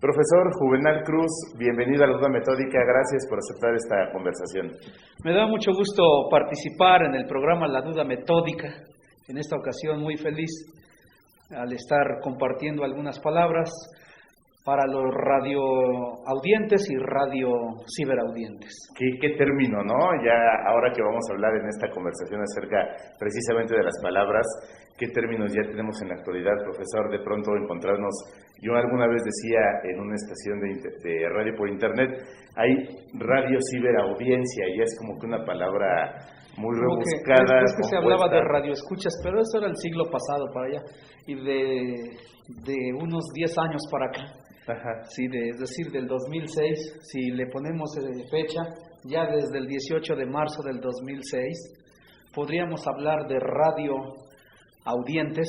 Profesor Juvenal Cruz, bienvenido a la Duda Metódica, gracias por aceptar esta conversación. Me da mucho gusto participar en el programa La Duda Metódica, en esta ocasión muy feliz al estar compartiendo algunas palabras para los radioaudientes y ciberaudientes. ¿Qué término, no? Ya ahora que vamos a hablar en esta conversación acerca precisamente de las palabras, ¿qué términos ya tenemos en la actualidad, profesor? De pronto encontrarnos, yo alguna vez decía en una estación de radio por internet, hay radio ciberaudiencia, y es como que una palabra muy rebuscada. Es que se hablaba de radioescuchas, pero eso era el siglo pasado para allá, y de unos 10 años para acá. Ajá. Sí, es decir, del 2006, si le ponemos fecha, ya desde el 18 de marzo del 2006, podríamos hablar de radioaudientes,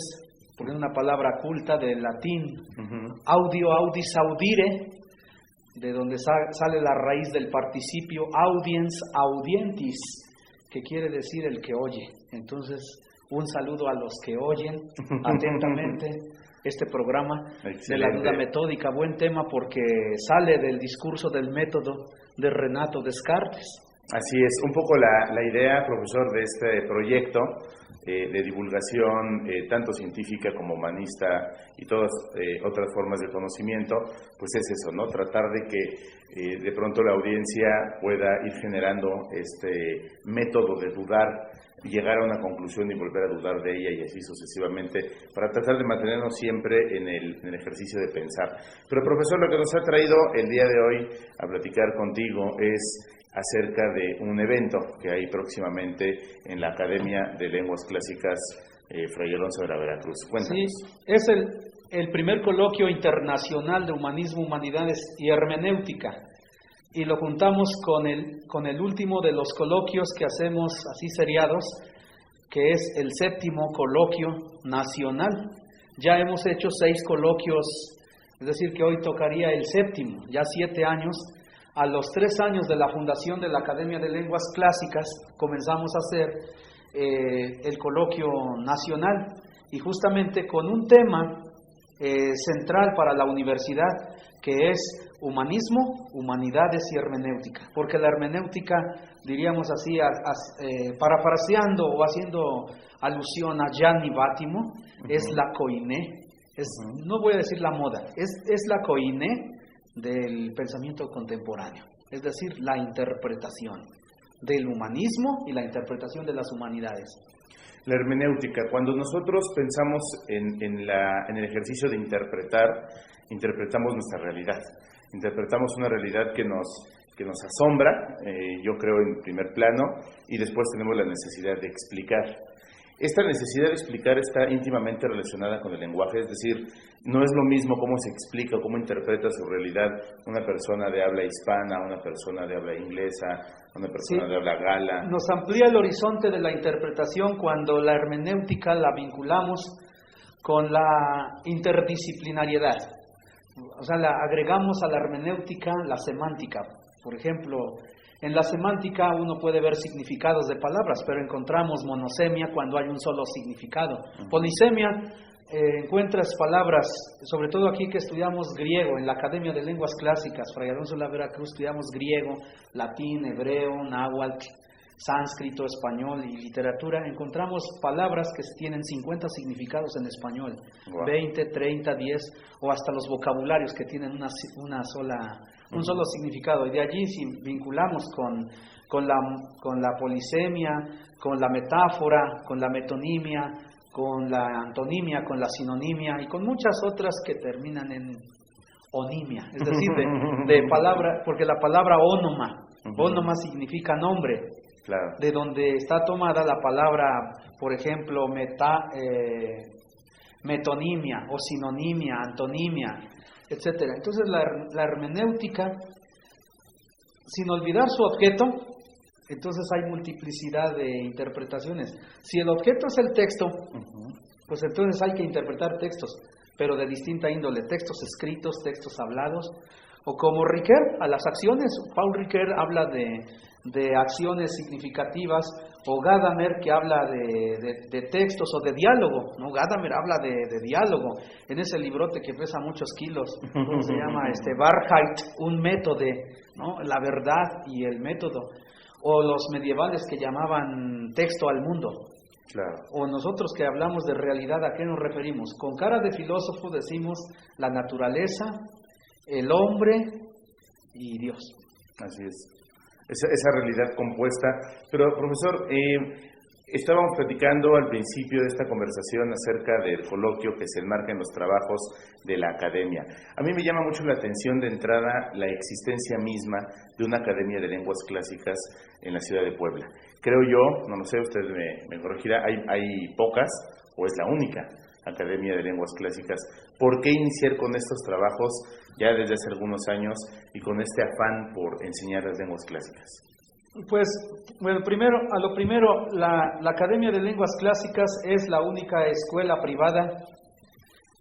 porque es una palabra culta del latín, audio, audis, audire, de donde sale la raíz del participio audiens, audientis, que quiere decir el que oye. Entonces, un saludo a los que oyen atentamente este programa. Excelente. De la Duda Metódica. Buen tema porque sale del discurso del método de Renato Descartes. Así es, un poco la idea, profesor, de este proyecto de divulgación, tanto científica como humanista y todas otras formas de conocimiento, pues es eso, ¿no? Tratar de que de pronto la audiencia pueda ir generando este método de dudar, llegar a una conclusión y volver a dudar de ella y así sucesivamente, para tratar de mantenernos siempre en el ejercicio de pensar. Pero profesor, lo que nos ha traído el día de hoy a platicar contigo es acerca de un evento que hay próximamente en la Academia de Lenguas Clásicas Fray Alonso de la Veracruz. Cuéntanos. Sí, es el primer coloquio internacional de humanismo, humanidades y hermenéutica, y lo juntamos con el último de los coloquios que hacemos así seriados, que es el 7º coloquio nacional. Ya hemos hecho 6 coloquios, es decir, que hoy tocaría el 7º, ya 7 años. A los 3 años de la fundación de la Academia de Lenguas Clásicas comenzamos a hacer el coloquio nacional, y justamente con un tema central para la universidad, que es humanismo, humanidades y hermenéutica, porque la hermenéutica, diríamos así, parafraseando o haciendo alusión a Gianni Vattimo, es la koiné, no voy a decir la moda, es la koiné del pensamiento contemporáneo, es decir, la interpretación del humanismo y la interpretación de las humanidades. La hermenéutica, cuando nosotros pensamos en el ejercicio de interpretar, interpretamos nuestra realidad, interpretamos una realidad que nos asombra, yo creo en primer plano, y después tenemos la necesidad de explicar. Esta necesidad de explicar está íntimamente relacionada con el lenguaje, es decir, no es lo mismo cómo se explica o cómo interpreta su realidad una persona de habla hispana, una persona de habla inglesa, una persona de habla gala. Nos amplía el horizonte de la interpretación cuando la hermenéutica la vinculamos con la interdisciplinariedad. O sea, agregamos a la hermenéutica la semántica. Por ejemplo, en la semántica uno puede ver significados de palabras, pero encontramos monosemia cuando hay un solo significado. Polisemia, encuentras palabras, sobre todo aquí que estudiamos griego, en la Academia de Lenguas Clásicas, Fray Alonso de la Veracruz, estudiamos griego, latín, hebreo, náhuatl, sánscrito, español y literatura. Encontramos palabras que tienen 50 significados en español, 20, 30, 10, o hasta los vocabularios que tienen un solo significado. Y de allí, si vinculamos con la polisemia, con la metáfora, con la metonimia, con la antonimia, con la sinonimia y con muchas otras que terminan en onimia, es decir, de palabra, porque la palabra ónoma significa nombre. Claro. De donde está tomada la palabra, por ejemplo, metonimia o sinonimia, antonimia, etcétera. Entonces la hermenéutica, sin olvidar su objeto, entonces hay multiplicidad de interpretaciones. Si el objeto es el texto, pues entonces hay que interpretar textos, pero de distinta índole, textos escritos, textos hablados, o como Ricoeur, a las acciones. Paul Ricoeur habla de acciones significativas o Gadamer, que habla de textos o de diálogo, ¿no? Gadamer habla de diálogo, en ese librote que pesa muchos kilos, ¿cómo se llama? Wahrheit, un método, ¿no? La verdad y el método, o los medievales que llamaban texto al mundo. Claro. O nosotros que hablamos de realidad, ¿a qué nos referimos? Con cara de filósofo decimos la naturaleza, el hombre y Dios. Así es. Esa realidad compuesta. Pero, profesor, estábamos platicando al principio de esta conversación acerca del coloquio que se enmarca en los trabajos de la academia. A mí me llama mucho la atención de entrada la existencia misma de una academia de lenguas clásicas en la ciudad de Puebla. Creo yo, no lo sé, usted me corregirá, hay pocas o es la única academia de lenguas clásicas. ¿Por qué iniciar con estos trabajos ya desde hace algunos años y con este afán por enseñar las lenguas clásicas? Pues, bueno, primero, la Academia de Lenguas Clásicas es la única escuela privada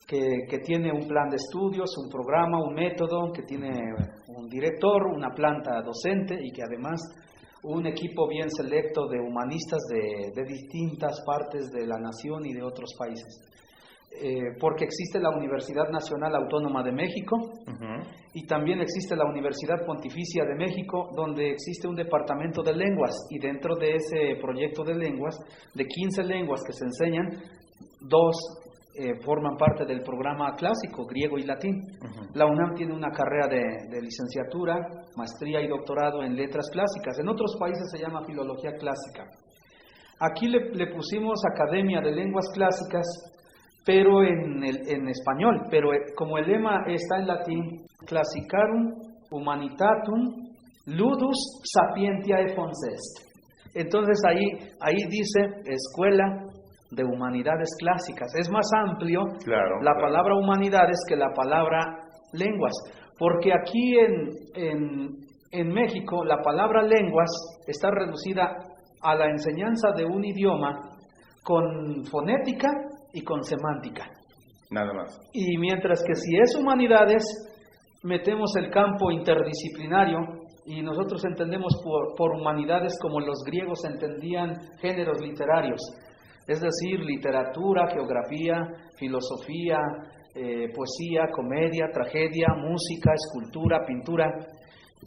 que tiene un plan de estudios, un programa, un método, que tiene un director, una planta docente y que además un equipo bien selecto de humanistas de distintas partes de la nación y de otros países. Porque existe la Universidad Nacional Autónoma de México y también existe la Universidad Pontificia de México, donde existe un departamento de lenguas, y dentro de ese proyecto de lenguas, de 15 lenguas que se enseñan, 2 forman parte del programa clásico, griego y latín. La UNAM tiene una carrera de licenciatura, maestría y doctorado en letras clásicas. En otros países se llama filología clásica. Aquí le pusimos Academia de Lenguas Clásicas, pero en español, pero como el lema está en latín, Classicarum Humanitatum Ludus Sapientiae Fons Est. Entonces ahí dice Escuela de Humanidades Clásicas. Es más amplio la palabra humanidades que la palabra lenguas, porque aquí en México la palabra lenguas está reducida a la enseñanza de un idioma con fonética y con semántica. Nada más. Y mientras que si es humanidades, metemos el campo interdisciplinario, y nosotros entendemos por humanidades como los griegos entendían géneros literarios, es decir, literatura, geografía, filosofía, poesía, comedia, tragedia, música, escultura, pintura,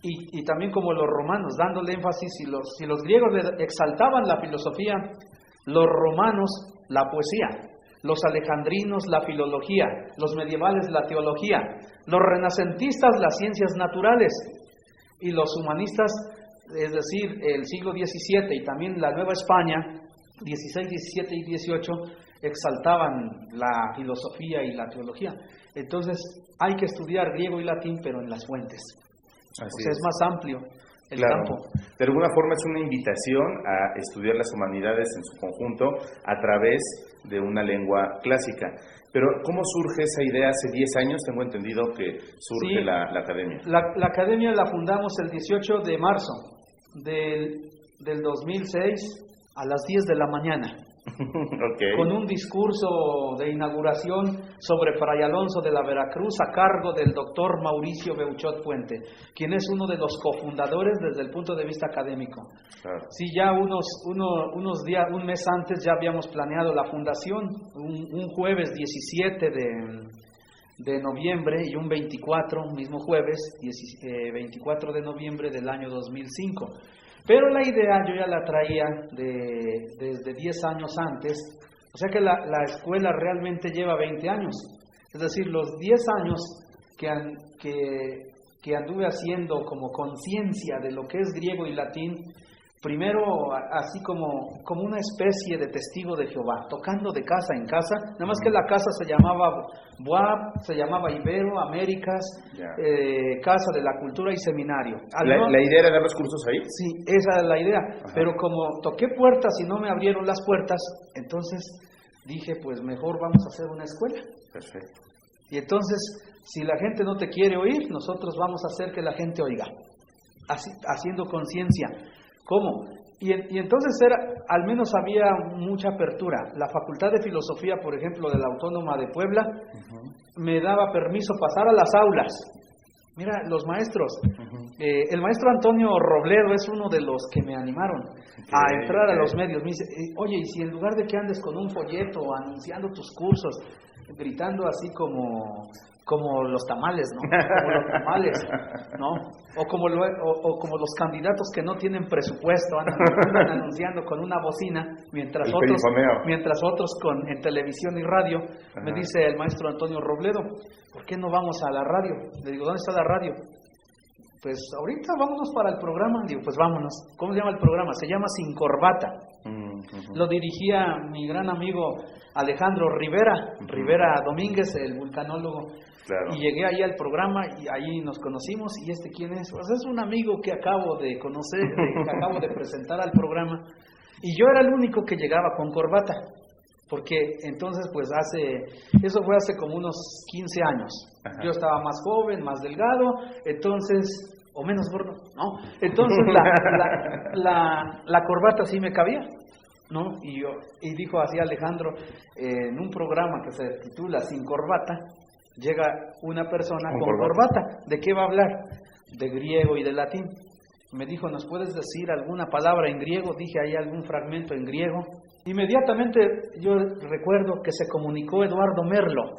y también como los romanos, dándole énfasis, si los griegos exaltaban la filosofía, los romanos la poesía, los alejandrinos la filología, los medievales la teología, los renacentistas las ciencias naturales, y los humanistas, es decir, el siglo XVII y también la Nueva España, XVI, XVII y XVIII, exaltaban la filosofía y la teología. Entonces hay que estudiar griego y latín, pero en las fuentes. Es más amplio el campo. De alguna forma es una invitación a estudiar las humanidades en su conjunto a través de una lengua clásica. Pero ¿cómo surge esa idea? Hace 10 años tengo entendido que surge la academia. La academia la fundamos el 18 de marzo del 2006 a las 10 de la mañana. Con un discurso de inauguración sobre Fray Alonso de la Veracruz a cargo del doctor Mauricio Beuchot Puente, quien es uno de los cofundadores desde el punto de vista académico. Sí, ya unos días, un mes antes ya habíamos planeado la fundación, un jueves 17 de noviembre y un 24, mismo jueves, 24 de noviembre del año 2005. Pero la idea yo ya la traía desde 10 años antes, o sea que la escuela realmente lleva 20 años. Es decir, los 10 años que anduve haciendo como conciencia de lo que es griego y latín, primero así como una especie de testigo de Jehová, tocando de casa en casa, nada más que la casa se llamaba BUAP, se llamaba Ibero, Américas, Casa de la Cultura y Seminario. ¿La idea era dar los cursos ahí? Sí, esa es la idea, pero como toqué puertas y no me abrieron las puertas, entonces dije, pues mejor vamos a hacer una escuela. Perfecto. Y entonces, si la gente no te quiere oír, nosotros vamos a hacer que la gente oiga, haciendo conciencia. ¿Cómo? Y entonces al menos había mucha apertura. La Facultad de Filosofía, por ejemplo, de la Autónoma de Puebla, me daba permiso pasar a las aulas. Mira, los maestros, El maestro Antonio Robledo es uno de los que me animaron a entrar a los medios. Me dice, oye, y si en lugar de que andes con un folleto anunciando tus cursos, gritando así como los tamales, ¿no? Como los tamales, ¿no? O como los candidatos que no tienen presupuesto, andan anunciando con una bocina, mientras otros en televisión y radio. Ajá. Me dice el maestro Antonio Robledo, ¿por qué no vamos a la radio? Le digo, ¿dónde está la radio? Pues ahorita vámonos para el programa. Digo, pues vámonos. ¿Cómo se llama el programa? Se llama Sin Corbata. Lo dirigía mi gran amigo Alejandro Rivera Domínguez, el vulcanólogo. Claro. Y llegué ahí al programa y ahí nos conocimos. ¿Y quién es? Pues es un amigo que acabo de conocer, que acabo de presentar al programa. Y yo era el único que llegaba con corbata. Porque entonces, pues eso fue hace como unos 15 años. Ajá. Yo estaba más joven, más delgado, entonces, o menos gordo, ¿no? Entonces la corbata sí me cabía, ¿no? Y dijo así Alejandro, en un programa que se titula Sin Corbata, llega una persona con corbata. ¿De qué va a hablar? De griego y de latín. Me dijo, ¿nos puedes decir alguna palabra en griego? Dije, ¿hay algún fragmento en griego? Inmediatamente yo recuerdo que se comunicó Eduardo Merlo,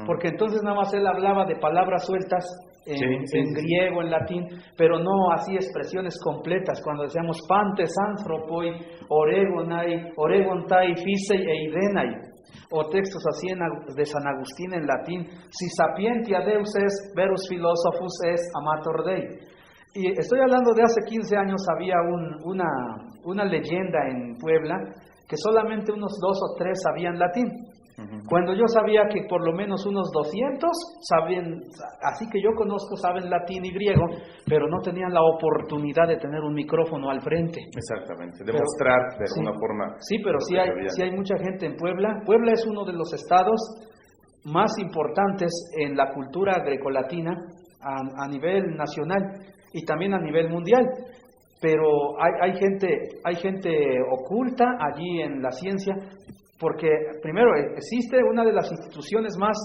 porque entonces nada más él hablaba de palabras sueltas en griego, en latín, pero no así expresiones completas. Cuando decíamos pantes, anthropoi, oregontai, fisei e idenai, o textos así de San Agustín en latín, si sapientia deus es, verus philosophus es, amator Dei. Y estoy hablando de hace 15 años. Había una leyenda en Puebla que solamente unos 2 o 3 sabían latín. Cuando yo sabía que por lo menos unos 200 sabían, así que yo conozco, saben latín y griego, pero no tenían la oportunidad de tener un micrófono al frente. Exactamente, demostrar de alguna forma. Sí, pero sí hay mucha gente en Puebla. Puebla es uno de los estados más importantes en la cultura grecolatina a nivel nacional y también a nivel mundial, pero hay gente oculta allí en la ciencia, porque primero existe una de las instituciones más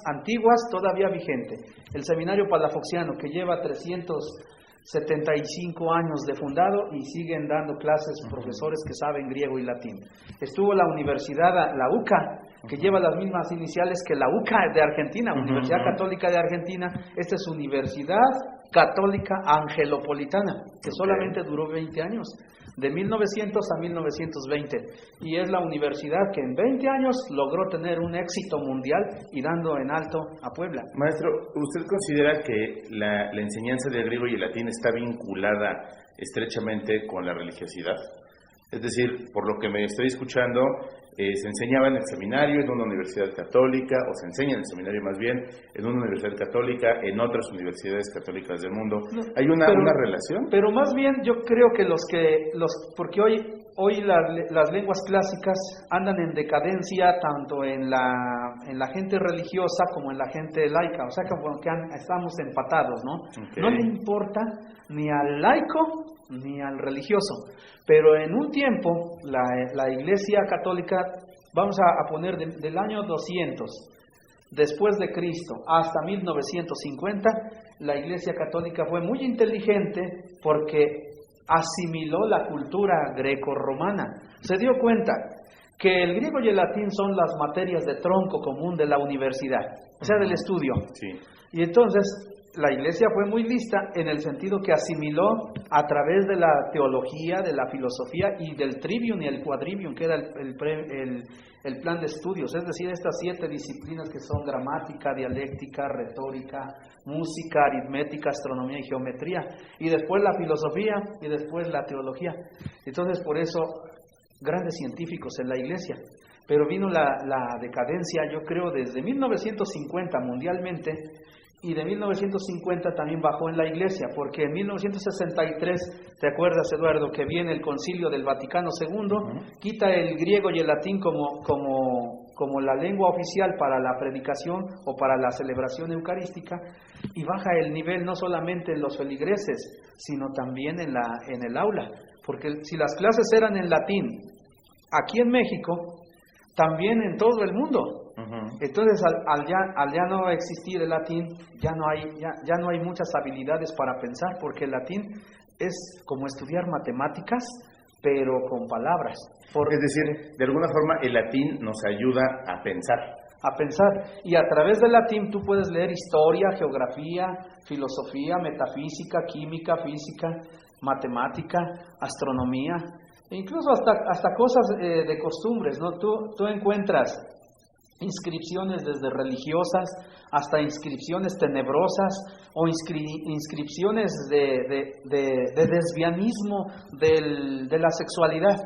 antiguas todavía vigente, el Seminario Palafoxiano, que lleva 375 años de fundado y siguen dando clases profesores que saben griego y latín. Estuvo la universidad, la UCA, que lleva las mismas iniciales que la UCA de Argentina, Universidad Católica de Argentina. Esta es Universidad Católica Angelopolitana, que solamente duró 20 años, de 1900 a 1920, y es la universidad que en 20 años logró tener un éxito mundial y dando en alto a Puebla. Maestro, ¿usted considera que la enseñanza del griego y el latín está vinculada estrechamente con la religiosidad? Es decir, por lo que me estoy escuchando, se enseñaba en el seminario en una universidad católica, o se enseña en el seminario más bien en una universidad católica, en otras universidades católicas del mundo. ¿Hay una relación? Pero más bien yo creo que porque hoy las lenguas clásicas andan en decadencia tanto en la gente religiosa como en la gente laica, o sea que estamos empatados, ¿no? Okay. No le importa ni al laico ni al religioso, pero en un tiempo la Iglesia Católica, vamos a poner del año 200 después de Cristo hasta 1950, la Iglesia Católica fue muy inteligente porque asimiló la cultura greco-romana. Se dio cuenta que el griego y el latín son las materias de tronco común de la universidad, o sea, del estudio. Sí. Y entonces la Iglesia fue muy lista en el sentido que asimiló a través de la teología, de la filosofía y del trivium y el quadrivium, que era el plan de estudios, es decir, estas 7 disciplinas que son gramática, dialéctica, retórica, música, aritmética, astronomía y geometría, y después la filosofía y después la teología. Entonces, por eso, grandes científicos en la Iglesia. Pero vino la decadencia, yo creo, desde 1950 mundialmente, y de 1950 también bajó en la Iglesia, porque en 1963, ¿te acuerdas, Eduardo, que viene el Concilio del Vaticano II, quita el griego y el latín como la lengua oficial para la predicación o para la celebración eucarística, y baja el nivel no solamente en los feligreses, sino también en el aula, porque si las clases eran en latín, aquí en México, también en todo el mundo, Entonces, al ya no existir el latín, ya no hay muchas habilidades para pensar, porque el latín es como estudiar matemáticas, pero con palabras. Es decir, de alguna forma el latín nos ayuda a pensar. Y a través del latín tú puedes leer historia, geografía, filosofía, metafísica, química, física, matemática, astronomía, e incluso hasta cosas de costumbres, ¿no? Tú encuentras inscripciones desde religiosas hasta inscripciones tenebrosas o inscripciones de desvianismo de la sexualidad,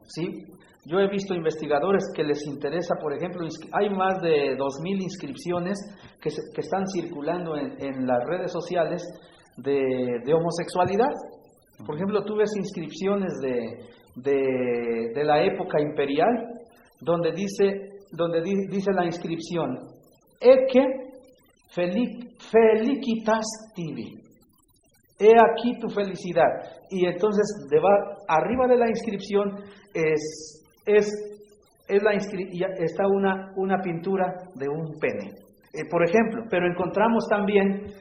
¿sí? Yo he visto investigadores que les interesa, por ejemplo, hay más de 2,000 inscripciones que están circulando en las redes sociales de homosexualidad. Por ejemplo, tú ves inscripciones de la época imperial, donde dice la inscripción, Ecce felicitas tibi, he aquí tu felicidad. Y entonces arriba de la inscripción está una pintura de un pene, por ejemplo. Pero encontramos también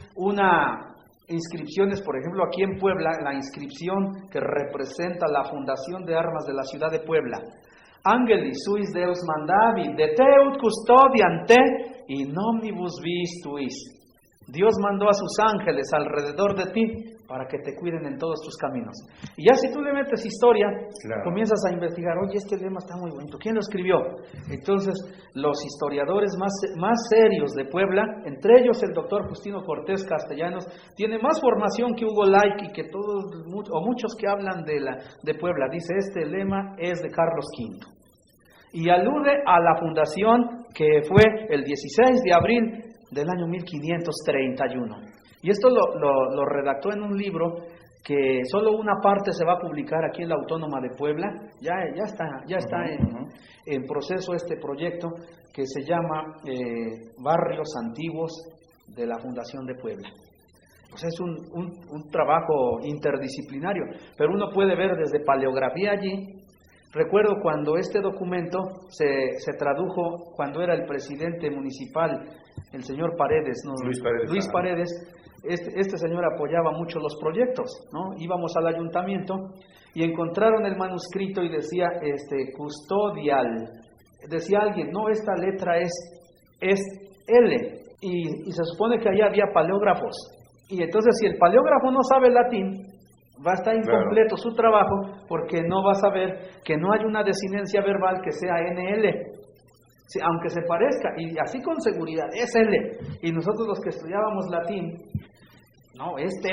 inscripciones, por ejemplo, aquí en Puebla, la inscripción que representa la Fundación de Armas de la ciudad de Puebla. Angelis suis Deus mandavi, de teut custodian te, in omnibus vis tuis. Dios mandó a sus ángeles alrededor de ti para que te cuiden en todos tus caminos. Y ya si tú le metes historia, claro, comienzas a investigar, oye, este lema está muy bonito, ¿quién lo escribió? Entonces, los historiadores más serios de Puebla, entre ellos el doctor Justino Cortés Castellanos, tiene más formación que Hugo Laic y que muchos que hablan de Puebla. Dice, este lema es de Carlos V. Y alude a la fundación que fue el 16 de abril del año 1531. Y esto lo redactó en un libro que solo una parte se va a publicar aquí en la Autónoma de Puebla. Ya está en proceso este proyecto que se llama Barrios Antiguos de la Fundación de Puebla. Pues es un trabajo interdisciplinario, pero uno puede ver desde paleografía allí. Recuerdo cuando este documento se tradujo, cuando era el presidente municipal, el señor Paredes, ¿no? Luis Paredes. Este señor apoyaba mucho los proyectos, ¿no? Íbamos al ayuntamiento y encontraron el manuscrito y decía custodial. Decía alguien, no, esta letra es L, y se supone que ahí había paleógrafos. Y entonces, si el paleógrafo no sabe latín, va a estar incompleto, claro, su trabajo, porque no va a saber que no hay una desinencia verbal que sea NL. Sí, aunque se parezca, y así con seguridad, es L. Y nosotros los que estudiábamos latín, no, es T,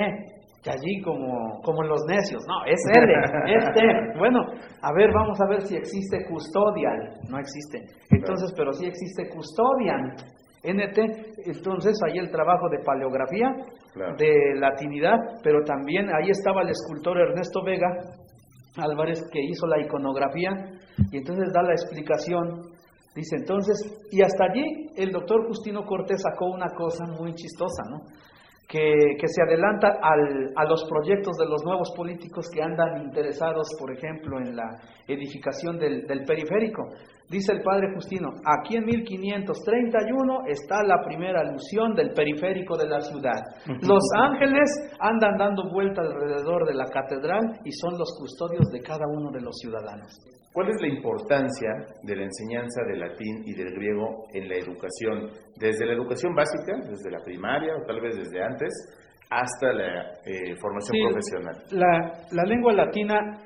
que allí como los necios, no, es L, es T. Bueno, a ver, vamos a ver si existe custodial, no existe. Entonces, pero sí existe custodian, NT. Entonces, ahí el trabajo de paleografía, claro, de latinidad, pero también ahí estaba el escultor Ernesto Vega Álvarez, que hizo la iconografía, y entonces da la explicación. Dice entonces, y hasta allí el doctor Justino Cortés sacó una cosa muy chistosa, ¿no? Que se adelanta a los proyectos de los nuevos políticos que andan interesados, por ejemplo, en la edificación del periférico. Dice el padre Justino, aquí en 1531 está la primera alusión del periférico de la ciudad. Los ángeles andan dando vuelta alrededor de la catedral y son los custodios de cada uno de los ciudadanos. ¿Cuál es la importancia de la enseñanza del latín y del griego en la educación? Desde la educación básica, desde la primaria o tal vez desde antes, hasta la formación profesional. La lengua latina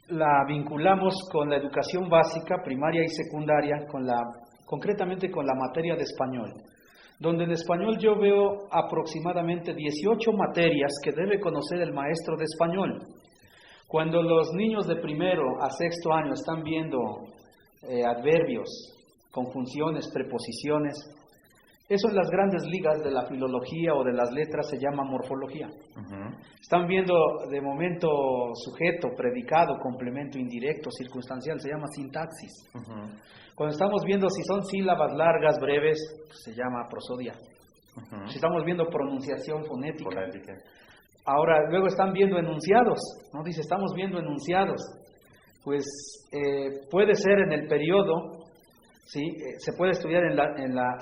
la vinculamos con la educación básica, primaria y secundaria, concretamente con la materia de español, donde en español yo veo aproximadamente 18 materias que debe conocer el maestro de español. Cuando los niños de primero a sexto año están viendo adverbios, conjunciones, preposiciones, eso en las grandes ligas de la filología o de las letras se llama morfología. Están viendo de momento sujeto, predicado, complemento indirecto, circunstancial, se llama sintaxis. Cuando estamos viendo si son sílabas largas, breves, pues se llama prosodia. Si estamos viendo pronunciación fonética. Ahora, luego están viendo enunciados, ¿no? Dice, estamos viendo enunciados. Pues puede ser en el periodo, ¿sí? Se puede estudiar en la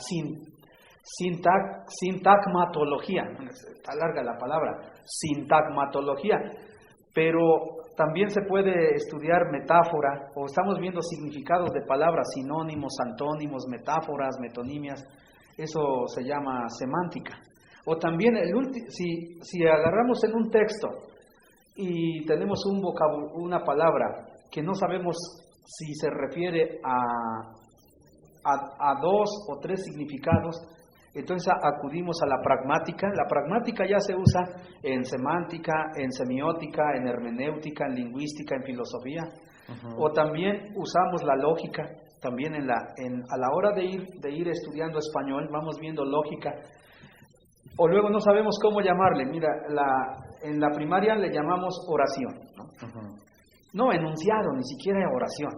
sintagmatología, está larga la palabra, sintagmatología, pero también se puede estudiar metáfora, o estamos viendo significados de palabras, sinónimos, antónimos, metáforas, metonimias, eso se llama semántica. O también, si agarramos en un texto y tenemos una palabra que no sabemos si se refiere a 2 o 3 significados, entonces acudimos a la pragmática. La pragmática ya se usa en semántica, en semiótica, en hermenéutica, en lingüística, en filosofía. O también usamos la lógica, también a la hora de ir estudiando español, vamos viendo lógica. O luego no sabemos cómo llamarle. Mira, en la primaria le llamamos oración, ¿no? No, enunciado, ni siquiera oración.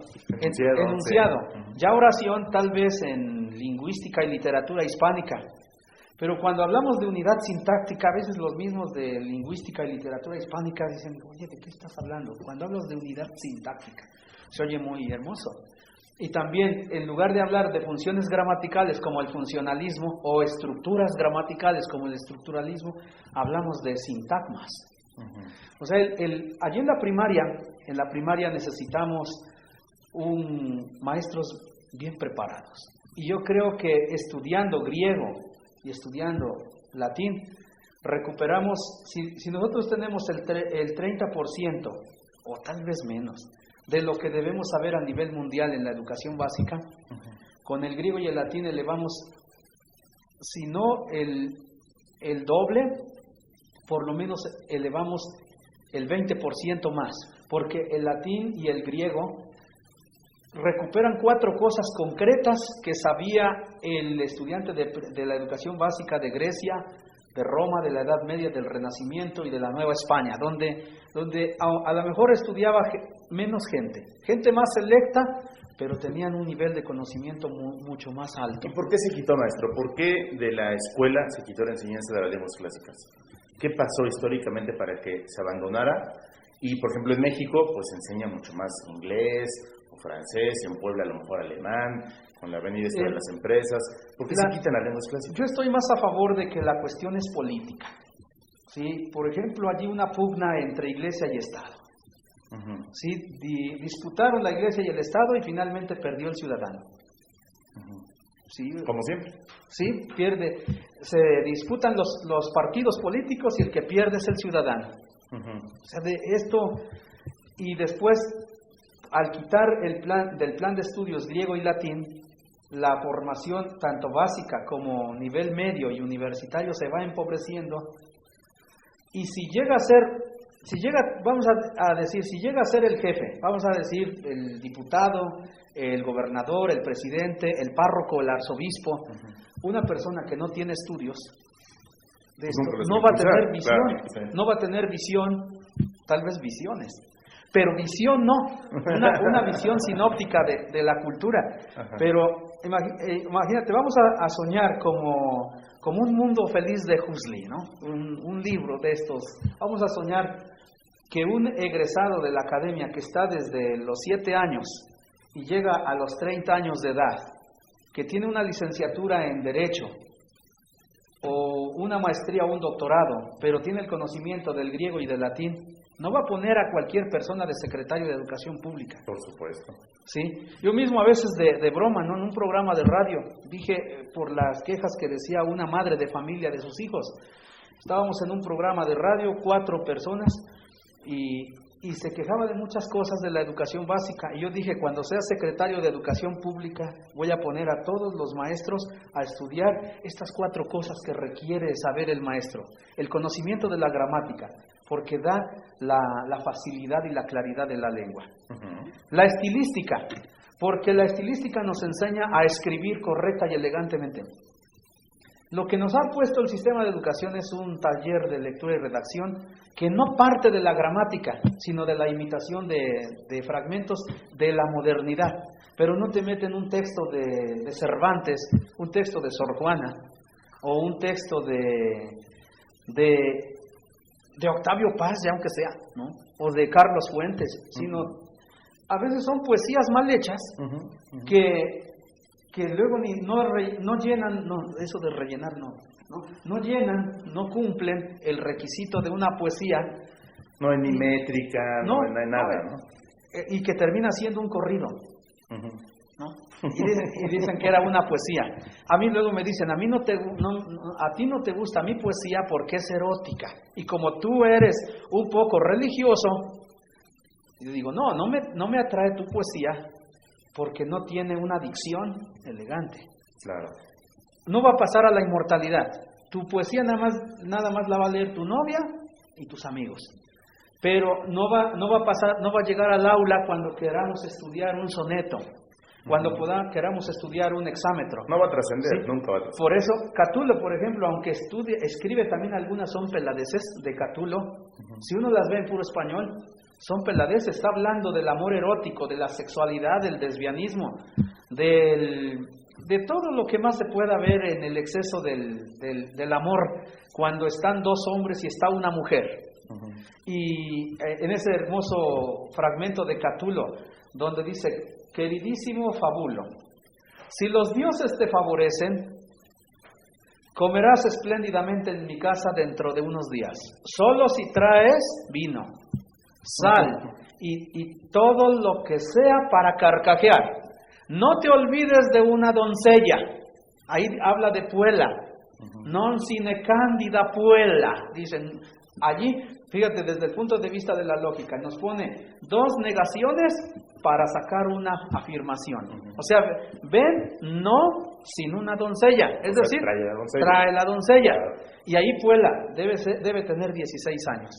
Enunciado. Sí. Ya oración tal vez en lingüística y literatura hispánica. Pero cuando hablamos de unidad sintáctica, a veces los mismos de lingüística y literatura hispánica dicen, oye, ¿de qué estás hablando? Cuando hablas de unidad sintáctica, se oye muy hermoso. Y también, en lugar de hablar de funciones gramaticales como el funcionalismo o estructuras gramaticales como el estructuralismo, hablamos de sintagmas. O sea, allí en la primaria necesitamos maestros bien preparados. Y yo creo que estudiando griego y estudiando latín, recuperamos, si nosotros tenemos el 30% o tal vez menos de lo que debemos saber a nivel mundial en la educación básica, con el griego y el latín elevamos, si no el doble, por lo menos elevamos el 20% más, porque el latín y el griego recuperan 4 cosas concretas que sabía el estudiante de la educación básica de Grecia, de Roma, de la Edad Media, del Renacimiento y de la Nueva España, donde a lo mejor estudiaba menos gente más selecta, pero tenían un nivel de conocimiento mucho más alto. ¿Y por qué se quitó, maestro? ¿Por qué de la escuela se quitó la enseñanza de las lenguas clásicas? ¿Qué pasó históricamente para que se abandonara? Y, por ejemplo, en México, pues se enseña mucho más inglés o francés, en Puebla a lo mejor alemán, con la venida de las empresas. ¿Por qué se quitan las lenguas clásicas? Yo estoy más a favor de que la cuestión es política. ¿Sí? Por ejemplo, allí una pugna entre Iglesia y Estado. ¿Sí? Disputaron la Iglesia y el Estado y finalmente perdió el ciudadano. ¿Sí? Como siempre. Sí, se disputan los partidos políticos y el que pierde es el ciudadano. O sea, de esto, y después, al quitar del plan de estudios griego y latín, la formación tanto básica como nivel medio y universitario se va empobreciendo, y si llega a ser el jefe, vamos a decir el diputado, el gobernador, el presidente, el párroco, el arzobispo, una persona que no tiene estudios de esto, no va a tener visión, claro, sí. No va a tener visión, tal vez visiones, pero visión no, una visión sinóptica de la cultura. Pero imagínate, vamos a soñar como un mundo feliz de Huxley, ¿no? Un libro de estos. Vamos a soñar que un egresado de la academia que está desde los 7 años y llega a los 30 años de edad, que tiene una licenciatura en Derecho, o una maestría o un doctorado, pero tiene el conocimiento del griego y del latín, no va a poner a cualquier persona de secretario de Educación Pública. Por supuesto. ¿Sí? Yo mismo a veces de broma, ¿no? En un programa de radio, dije por las quejas que decía una madre de familia de sus hijos. Estábamos en un programa de radio, 4 personas, y se quejaba de muchas cosas de la educación básica. Y yo dije, cuando sea secretario de Educación Pública, voy a poner a todos los maestros a estudiar estas 4 cosas que requiere saber el maestro. El conocimiento de la gramática, porque da la facilidad y la claridad de la lengua. La estilística, porque la estilística nos enseña a escribir correcta y elegantemente. Lo que nos ha puesto el sistema de educación es un taller de lectura y redacción que no parte de la gramática, sino de la imitación de fragmentos de la modernidad. Pero no te meten un texto de Cervantes, un texto de Sor Juana, o un texto de Octavio Paz, ya aunque sea, ¿no? O de Carlos Fuentes, sino a veces son poesías mal hechas que que luego no llenan, eso de rellenar no llenan, no cumplen el requisito de una poesía. No hay ni métrica, no hay nada, ¿no? Y que termina siendo un corrido, Uh-huh. ¿no? Y dicen que era una poesía. A mí luego me dicen, a ti no te gusta mi poesía porque es erótica. Y como tú eres un poco religioso, yo digo, no me atrae tu poesía porque no tiene una dicción elegante. Claro. No va a pasar a la inmortalidad. Tu poesía nada más la va a leer tu novia y tus amigos. Pero no va a llegar al aula cuando queramos estudiar un soneto, cuando queramos estudiar un hexámetro. No va a trascender, ¿Sí? Nunca va a trascender. Por eso, Catulo, por ejemplo, aunque escribe también algunas son peladeces de Catulo, si uno las ve en puro español, son peladeces, está hablando del amor erótico, de la sexualidad, del lesbianismo, de todo lo que más se pueda ver en el exceso del amor, cuando están dos hombres y está una mujer. Y en ese hermoso fragmento de Catulo, donde dice, queridísimo Fabulo, si los dioses te favorecen, comerás espléndidamente en mi casa dentro de unos días, solo si traes vino, sal y todo lo que sea para carcajear. No te olvides de una doncella, ahí habla de puella, non sine candida puella, dicen allí. Fíjate, desde el punto de vista de la lógica, nos pone dos negaciones para sacar una afirmación. O sea, ven, no, sin una doncella. Es decir, trae la doncella. Y ahí Puela debe tener 16 años.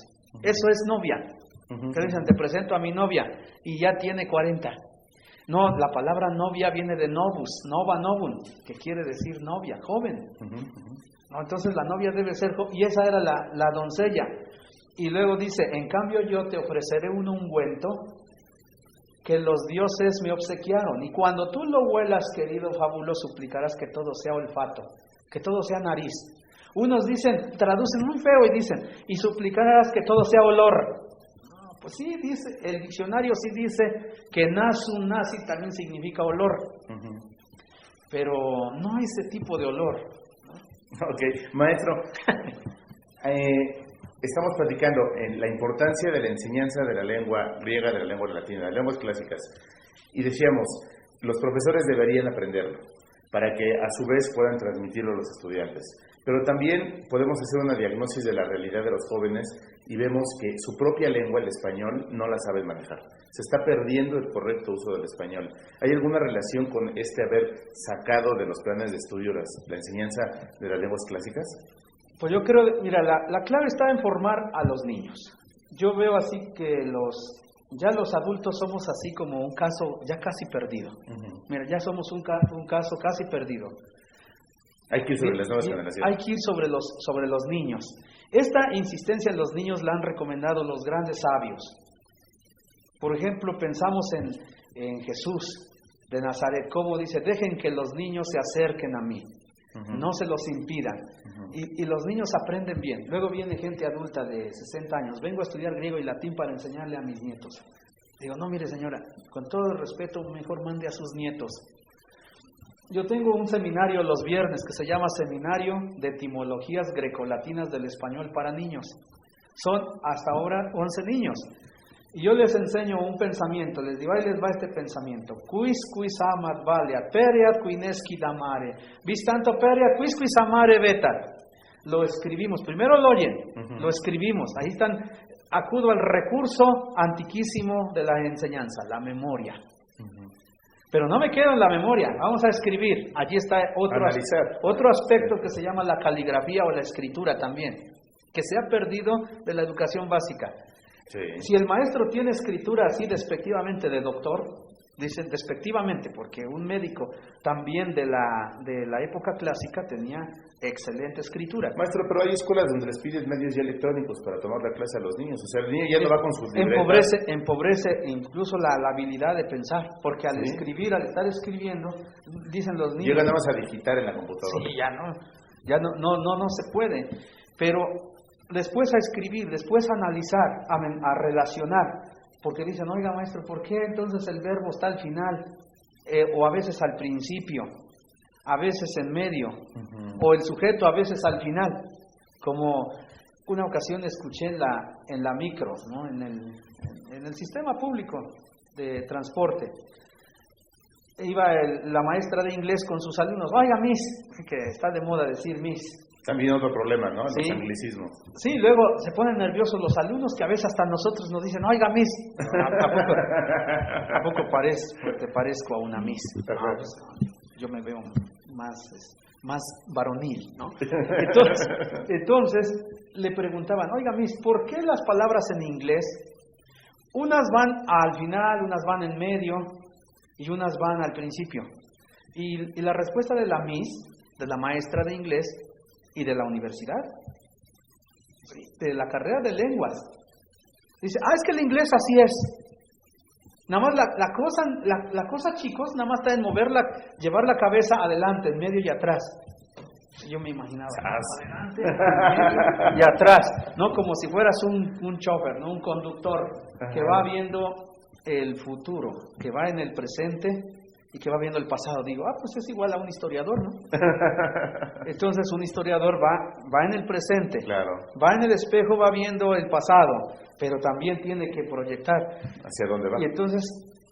Eso es novia. Que dicen, te presento a mi novia, y ya tiene 40. No, la palabra novia viene de novus, nova novum, que quiere decir novia, joven. No, entonces la novia debe ser joven, y esa era la doncella. Y luego dice, en cambio yo te ofreceré un ungüento que los dioses me obsequiaron. Y cuando tú lo huelas, querido Fabulo, suplicarás que todo sea olfato, que todo sea nariz. Unos dicen, traducen muy feo y dicen, y suplicarás que todo sea olor. No, pues sí, dice, el diccionario sí dice que nasu nasi también significa olor. Pero no ese tipo de olor, ¿no? Ok, maestro. Estamos platicando en la importancia de la enseñanza de la lengua griega, de la lengua latina, de las lenguas clásicas. Y decíamos, los profesores deberían aprenderlo para que a su vez puedan transmitirlo a los estudiantes. Pero también podemos hacer una diagnosis de la realidad de los jóvenes y vemos que su propia lengua, el español, no la saben manejar. Se está perdiendo el correcto uso del español. ¿Hay alguna relación con haber sacado de los planes de estudio la enseñanza de las lenguas clásicas? Pues yo creo, mira, la clave está en formar a los niños. Yo veo así que ya los adultos somos así como un caso ya casi perdido. Mira, ya somos un caso casi perdido. Hay que ir sobre las nuevas generaciones. Hay que ir sobre los niños. Esta insistencia en los niños la han recomendado los grandes sabios. Por ejemplo, pensamos en Jesús de Nazaret, como dice, dejen que los niños se acerquen a mí. No se los impidan. Y los niños aprenden bien. Luego viene gente adulta de 60 años. Vengo a estudiar griego y latín para enseñarle a mis nietos. Digo, no, mire señora, con todo el respeto, mejor mande a sus nietos. Yo tengo un seminario los viernes que se llama Seminario de Etimologías Grecolatinas del Español para Niños. Son hasta ahora 11 niños. Y yo les enseño un pensamiento, les digo, ahí les va este pensamiento. Quis amat valeat, pereat quinesci damare, vis tanto pereat, quis amare vetat. Lo escribimos, primero lo oyen, lo escribimos. Ahí acudo al recurso antiquísimo de la enseñanza, la memoria. Pero no me quedo en la memoria, vamos a escribir. Allí está otro aspecto que se llama la caligrafía o la escritura también, que se ha perdido de la educación básica. Sí. Si el maestro tiene escritura así despectivamente de doctor, dicen despectivamente, porque un médico también de la época clásica tenía excelente escritura. Maestro, pero hay escuelas donde les piden medios ya electrónicos para tomar la clase a los niños. O sea, el niño ya no va con sus libretas. Empobrece incluso la habilidad de pensar, porque al escribir, al estar escribiendo, dicen los niños... Llegan nada más a digitar en la computadora. Sí, ya no se puede. Pero después a escribir, después a analizar, a relacionar, porque dicen, oiga maestro, ¿por qué entonces el verbo está al final? O a veces al principio. a veces en medio, o el sujeto a veces al final, como una ocasión escuché en la micro, ¿no? en el sistema público de transporte. Iba la maestra de inglés con sus alumnos, oiga, Miss, que está de moda decir Miss. También otro problema, ¿no? Los Sí. anglicismos. Sí, luego se ponen nerviosos los alumnos que a veces hasta nosotros nos dicen, oiga, Miss, ¿a poco te parezco a una Miss? No, pues, yo me veo más varonil, ¿no? Entonces le preguntaban, oiga, Miss, ¿por qué las palabras en inglés, unas van al final, unas van en medio y unas van al principio? Y la respuesta de la Miss, de la maestra de inglés y de la universidad, de la carrera de lenguas, dice, es que el inglés así es. Nada más la cosa, chicos, nada más está en llevar la cabeza adelante, en medio y atrás. Yo me imaginaba, adelante, en medio y atrás, ¿no? Como si fueras un chofer, ¿no? Un conductor que va viendo el futuro, que va en el presente y que va viendo el pasado. Digo, pues es igual a un historiador, ¿no? Entonces un historiador va en el presente, claro, va en el espejo, va viendo el pasado, pero también tiene que proyectar hacia dónde va. Y entonces,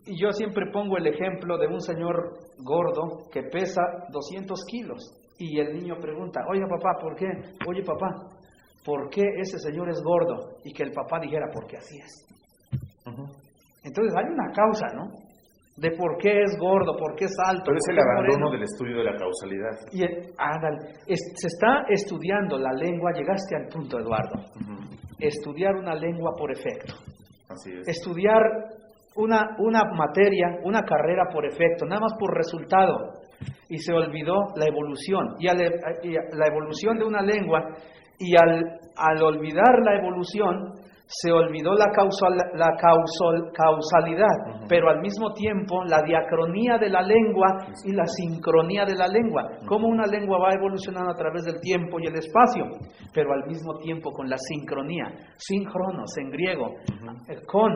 yo siempre pongo el ejemplo de un señor gordo que pesa 200 kilos y el niño pregunta, oye papá, ¿por qué? Oye papá, ¿por qué ese señor es gordo? Y que el papá dijera, porque así es. Entonces hay una causa, ¿no? De por qué es gordo, por qué es alto. Pero es el abandono del estudio de la causalidad. Y se está estudiando la lengua, llegaste al punto, Eduardo. Estudiar una lengua por efecto. Así es. Estudiar una materia, una carrera por efecto, nada más por resultado. Y se olvidó la evolución. Y la evolución de una lengua, y al olvidar la evolución, se olvidó la causalidad, pero al mismo tiempo la diacronía de la lengua y la sincronía de la lengua. Cómo una lengua va evolucionando a través del tiempo y el espacio, pero al mismo tiempo con la sincronía. Síncronos en griego, con,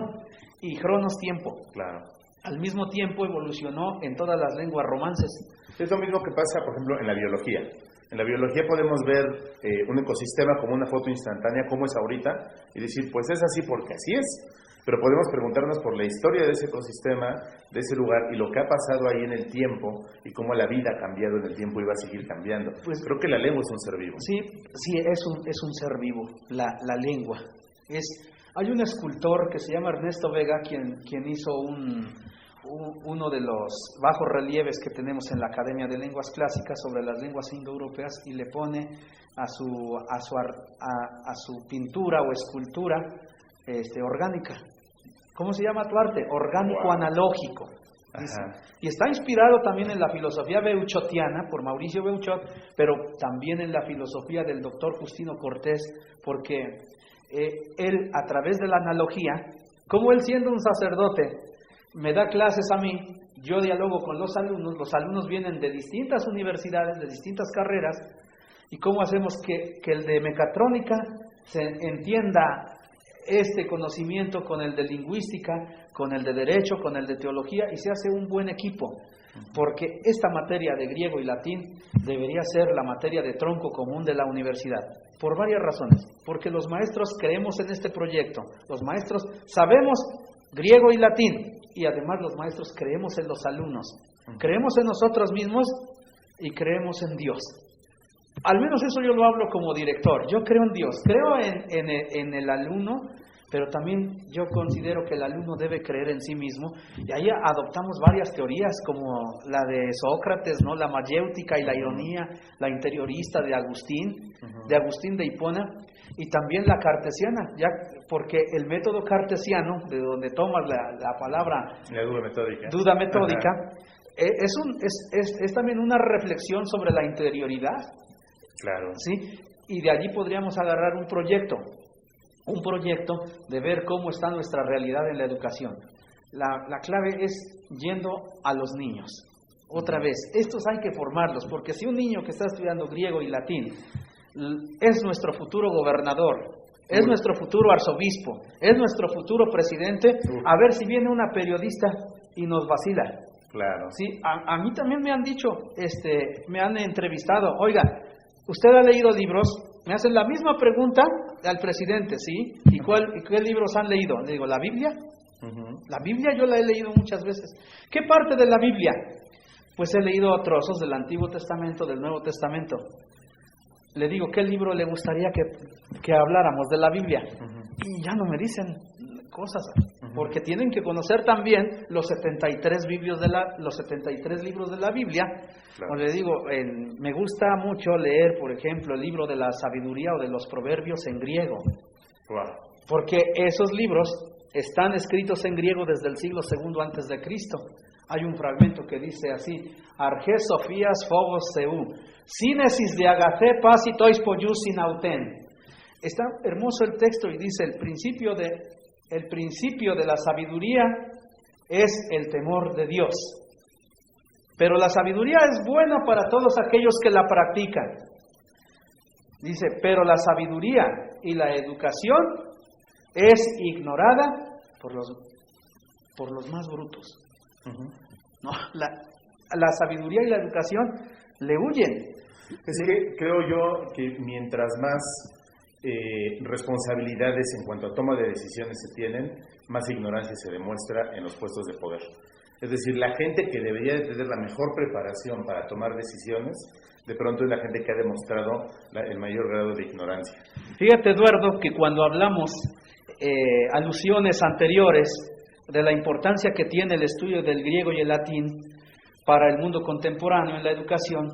y cronos tiempo. Claro. Al mismo tiempo evolucionó en todas las lenguas romances. Es lo mismo que pasa, por ejemplo, en la biología. En la biología podemos ver un ecosistema como una foto instantánea, como es ahorita, y decir, pues es así porque así es. Pero podemos preguntarnos por la historia de ese ecosistema, de ese lugar, y lo que ha pasado ahí en el tiempo, y cómo la vida ha cambiado en el tiempo y va a seguir cambiando. Pues creo que la lengua es un ser vivo. Sí, es un ser vivo, la lengua. Hay un escultor que se llama Ernesto Vega, quien hizo uno de los bajos relieves que tenemos en la Academia de Lenguas Clásicas sobre las lenguas indoeuropeas, y le pone a su pintura o escultura orgánica. ¿Cómo se llama tu arte? Orgánico analógico. Y está inspirado también en la filosofía beuchotiana por Mauricio Beuchot, pero también en la filosofía del doctor Justino Cortés, porque él, a través de la analogía, como él siendo un sacerdote, me da clases a mí, yo dialogo con los alumnos vienen de distintas universidades, de distintas carreras, y cómo hacemos que el de mecatrónica se entienda este conocimiento con el de lingüística, con el de derecho, con el de teología, y se hace un buen equipo, porque esta materia de griego y latín debería ser la materia de tronco común de la universidad, por varias razones, porque los maestros creemos en este proyecto, los maestros sabemos griego y latín, y además los maestros creemos en los alumnos, creemos en nosotros mismos y creemos en Dios. Al menos eso yo lo hablo como director. Yo creo en Dios, creo en el alumno, pero también yo considero que el alumno debe creer en sí mismo, y ahí adoptamos varias teorías como la de Sócrates, ¿no? La mayéutica y la ironía, la interiorista de Agustín de Hipona, y también la cartesiana, ya porque el método cartesiano, de donde tomas la palabra la duda metódica, es también una reflexión sobre la interioridad. Claro. ¿Sí? Y de allí podríamos agarrar un proyecto de ver cómo está nuestra realidad en la educación. La clave es yendo a los niños. Otra vez, estos hay que formarlos, porque si un niño que está estudiando griego y latín es nuestro futuro gobernador, es nuestro futuro arzobispo, es nuestro futuro presidente, a ver si viene una periodista y nos vacila. Claro. Sí, a mí también me han dicho, me han entrevistado, oiga, ¿usted ha leído libros? Me hacen la misma pregunta al presidente, ¿sí? ¿Y qué libros han leído? Le digo, ¿la Biblia? La Biblia yo la he leído muchas veces. ¿Qué parte de la Biblia? Pues he leído trozos del Antiguo Testamento, del Nuevo Testamento. Le digo, ¿qué libro le gustaría que habláramos de la Biblia? Y ya no me dicen cosas, porque tienen que conocer también los 73 libros de la Biblia. Claro. O le digo, me gusta mucho leer, por ejemplo, el libro de la sabiduría o de los proverbios en griego. Wow. Porque esos libros están escritos en griego desde el siglo II antes de Cristo. Hay un fragmento que dice así: Arge Sofías Phobos Seu, Sínesis de Agathé Pasitois Poyus Sinauten. Está hermoso el texto y dice: el principio de la sabiduría es el temor de Dios. Pero la sabiduría es buena para todos aquellos que la practican. Dice, pero la sabiduría y la educación es ignorada por los más brutos. No, la sabiduría y la educación le huyen. Es que creo yo que mientras más responsabilidades en cuanto a toma de decisiones se tienen, más ignorancia se demuestra en los puestos de poder. Es decir, la gente que debería de tener la mejor preparación para tomar decisiones, de pronto es la gente que ha demostrado el mayor grado de ignorancia. Fíjate, Eduardo, que cuando hablamos alusiones anteriores de la importancia que tiene el estudio del griego y el latín para el mundo contemporáneo en la educación,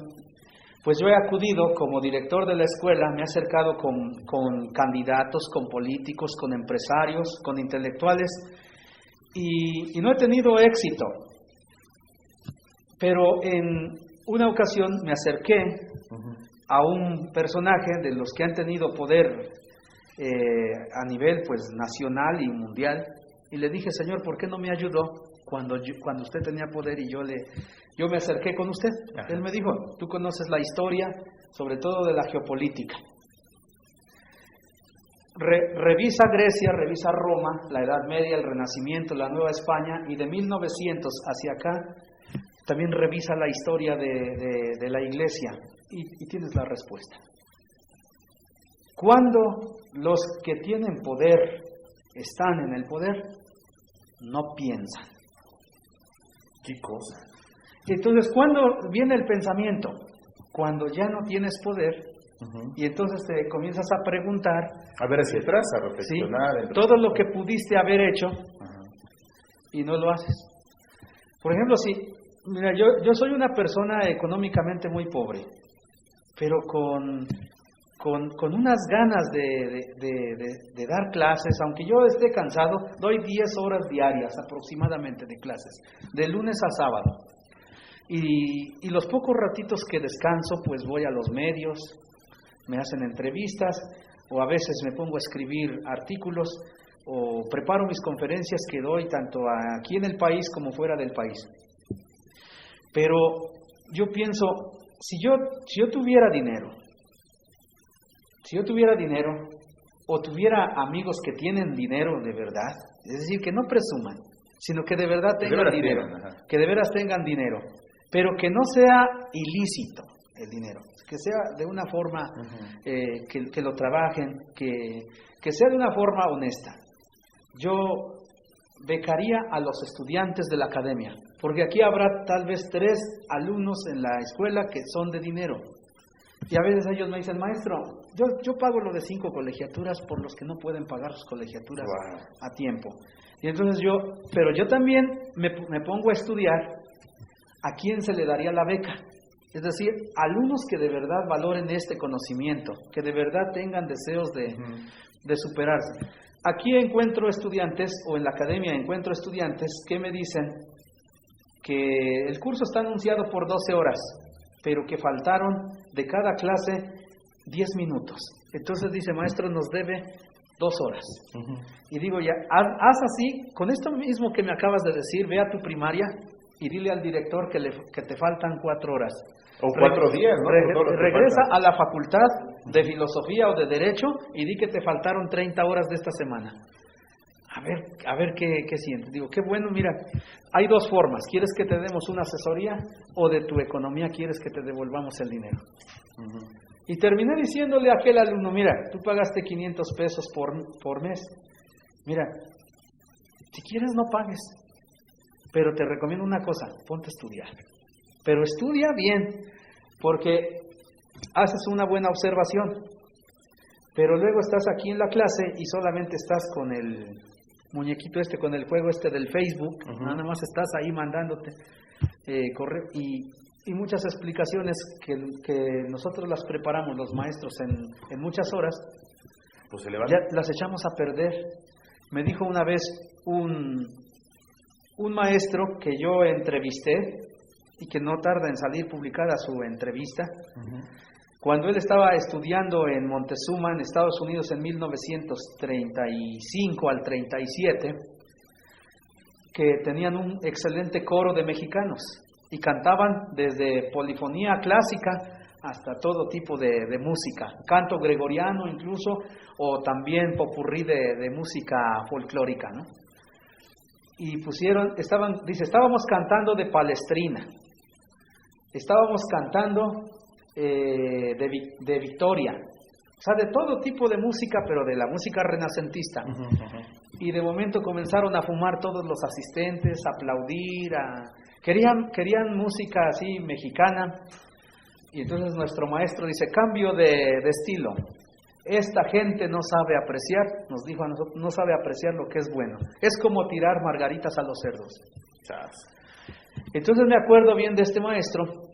pues yo he acudido como director de la escuela, me he acercado con candidatos, con políticos, con empresarios, con intelectuales, y no he tenido éxito. Pero en una ocasión me acerqué a un personaje de los que han tenido poder a nivel pues nacional y mundial, y le dije, señor, ¿por qué no me ayudó cuando usted tenía poder y yo me acerqué con usted? Ajá. Él me dijo, tú conoces la historia, sobre todo de la geopolítica. Revisa Grecia, revisa Roma, la Edad Media, el Renacimiento, la Nueva España, y de 1900 hacia acá, también revisa la historia de la Iglesia, y tienes la respuesta. Cuando los que tienen poder están en el poder, no piensan. ¿Qué cosa? Entonces, ¿cuándo viene el pensamiento? Cuando ya no tienes poder, y entonces te comienzas a preguntar, a ver hacia atrás, a reflexionar. ¿sí? Todo lo que pudiste haber hecho, y no lo haces. Por ejemplo, mira, yo soy una persona económicamente muy pobre, pero con unas ganas de dar clases, aunque yo esté cansado, doy 10 horas diarias aproximadamente de clases, de lunes a sábado. Y los pocos ratitos que descanso, pues voy a los medios, me hacen entrevistas, o a veces me pongo a escribir artículos, o preparo mis conferencias que doy tanto aquí en el país como fuera del país. Pero yo pienso, si yo tuviera dinero, o tuviera amigos que tienen dinero de verdad, es decir, que no presuman, sino que de verdad tengan dinero, que de veras tengan dinero, pero que no sea ilícito el dinero, que sea de una forma que lo trabajen, que sea de una forma honesta. Yo becaría a los estudiantes de la academia, porque aquí habrá tal vez 3 alumnos en la escuela que son de dinero. Y a veces ellos me dicen, maestro, yo pago lo de 5 colegiaturas por los que no pueden pagar sus colegiaturas a tiempo. Y entonces pero yo también me pongo a estudiar a quién se le daría la beca. Es decir, alumnos que de verdad valoren este conocimiento, que de verdad tengan deseos de superarse. Aquí encuentro estudiantes, o en la academia encuentro estudiantes que me dicen que el curso está anunciado por 12 horas, pero que faltaron de cada clase 10 minutos. Entonces dice, maestro, nos debe 2 horas. Y digo, ya, haz así, con esto mismo que me acabas de decir, ve a tu primaria y dile al director que te faltan 4 horas. O 4 días, ¿no? Regresa a la facultad de filosofía o de derecho y di que te faltaron 30 horas de esta semana. a ver qué sientes. Digo, qué bueno, mira, hay dos formas. ¿Quieres que te demos una asesoría o de tu economía quieres que te devolvamos el dinero? Y terminé diciéndole a aquel alumno, mira, tú pagaste 500 pesos por mes. Mira, si quieres no pagues, pero te recomiendo una cosa, ponte a estudiar. Pero estudia bien, porque haces una buena observación, pero luego estás aquí en la clase y solamente estás con el muñequito con el juego del Facebook, nada más estás ahí mandándote correo y muchas explicaciones que nosotros las preparamos los maestros en muchas horas, pues ya las echamos a perder. Me dijo una vez un maestro que yo entrevisté y que no tarda en salir publicada su entrevista, cuando él estaba estudiando en Montezuma, en Estados Unidos, en 1935 al 37, que tenían un excelente coro de mexicanos y cantaban desde polifonía clásica hasta todo tipo de música, canto gregoriano incluso, o también popurrí de música folclórica, ¿no? Y estábamos cantando de Palestrina, estábamos cantando de Victoria, o sea, de todo tipo de música, pero de la música renacentista. Y de momento comenzaron a fumar todos los asistentes, a aplaudir, querían música así mexicana. Y entonces nuestro maestro dice, cambio de estilo. Esta gente no sabe apreciar, nos dijo a nosotros, no sabe apreciar lo que es bueno. Es como tirar margaritas a los cerdos. Entonces me acuerdo bien de este maestro,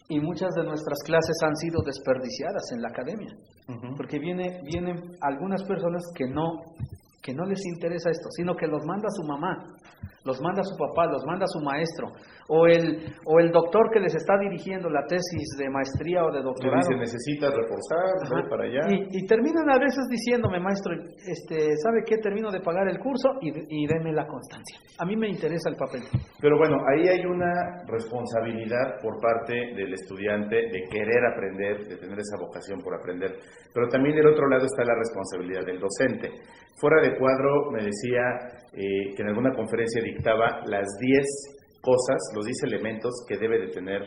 y muchas de nuestras clases han sido desperdiciadas en la academia, porque vienen algunas personas que no les interesa esto, sino que los manda su mamá, los manda su papá, los manda su maestro, o el doctor que les está dirigiendo la tesis de maestría o de doctorado. Le dice, necesitas reforzar, ve para allá. Y terminan a veces diciéndome, maestro, ¿sabe qué? Termino de pagar el curso y deme la constancia. A mí me interesa el papel. Pero bueno, ahí hay una responsabilidad por parte del estudiante de querer aprender, de tener esa vocación por aprender. Pero también del otro lado está la responsabilidad del docente. Fuera de cuadro me decía que en alguna conferencia dictaba las 10 cosas, los 10 elementos que debe de tener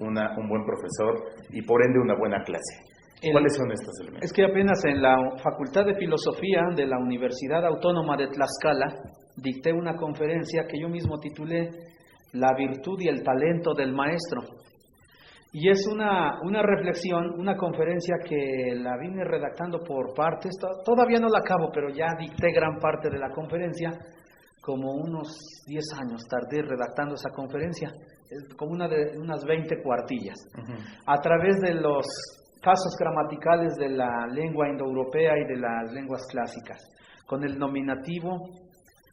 un buen profesor y por ende una buena clase. ¿Cuáles son estos elementos? Es que apenas en la Facultad de Filosofía de la Universidad Autónoma de Tlaxcala dicté una conferencia que yo mismo titulé La virtud y el talento del maestro. Y es una reflexión, una conferencia que la vine redactando por partes, todavía no la acabo, pero ya dicté gran parte de la conferencia, como unos 10 años tardé redactando esa conferencia, como unas 20 cuartillas, a través de los casos gramaticales de la lengua indoeuropea y de las lenguas clásicas, con el nominativo,